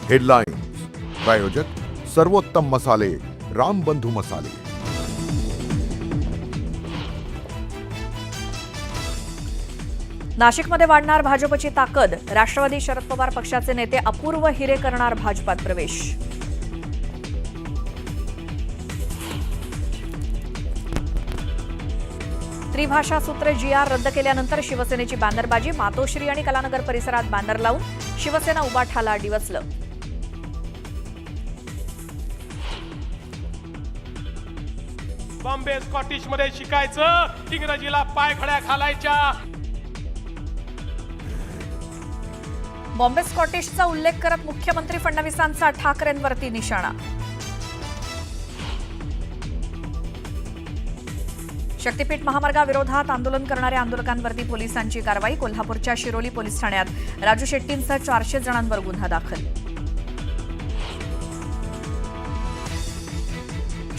Headlines प्रायोजक सर्वोत्तम मसाले रामबंधू मसाले। नाशिकमध्ये वाढणार भाजपची ताकद। राष्ट्रवादी शरद पवार पक्षाचे नेते अपूर्व हिरे करणार भाजपात प्रवेश। त्रिभाषा सूत्र GR रद्द केल्यानंतर शिवसेनेची बॅनरबाजी। मातोश्री आणि कलानगर परिसरात बॅनर लावून शिवसेना उबाठाला डिवचलं। बॉम्बे स्कॉटिश मध्ये शिकायचं, इंग्रजीला पायखड्या घालायच्या। बॉम्बे स्कॉटिशचा उल्लेख करत मुख्यमंत्री फडणवीसांचा ठाकरेंवरती निशाणा। शक्तीपीठ महामार्गाविरोधात आंदोलन करणाऱ्या आंदोलकांवरती पोलिसांची कारवाई। कोल्हापूरच्या शिरोली पोलीस ठाण्यात राजू शेट्टींसह 400 जणांवर गुन्हा दाखल।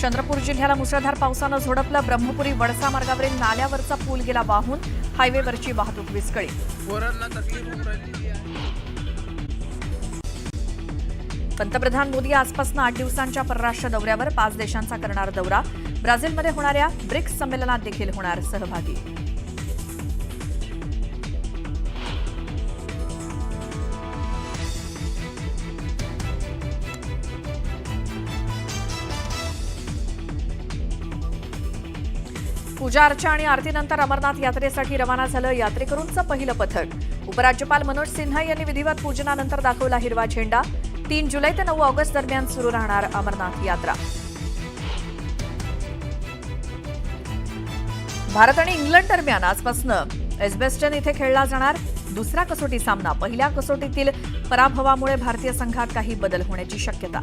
चंद्रपूर जिल्ह्याला मुसळधार पावसानं झोडपलं। ब्रह्मपुरी वडसा मार्गावरील नाल्यावरचा पूल गेला वाहून। हायवेवरची वाहतूक विस्कळीत। पंतप्रधान मोदी आजपासून 8 दिवसांच्या परराष्ट्र दौऱ्यावर। 5 देशांचा करणार दौरा। ब्राझीलमध्ये होणाऱ्या ब्रिक्स संमेलनात देखील होणार सहभागी। पूजा अर्चा आणि आरतीनंतर अमरनाथ यात्रेसाठी रवाना झालं यात्रेकरूंचं पहिलं पथक। उपराज्यपाल मनोज सिन्हा यांनी विधिवत पूजनानंतर दाखवला हिरवा झेंडा। 3 जुलै ते 9 ऑगस्ट दरम्यान सुरू राहणार अमरनाथ यात्रा। भारत आणि इंग्लंड दरम्यान आजपासून एजबेस्टन इथे खेळला जाणार दुसरा कसोटी सामना। पहिल्या कसोटीतील पराभवामुळे भारतीय संघात काही बदल होण्याची शक्यता।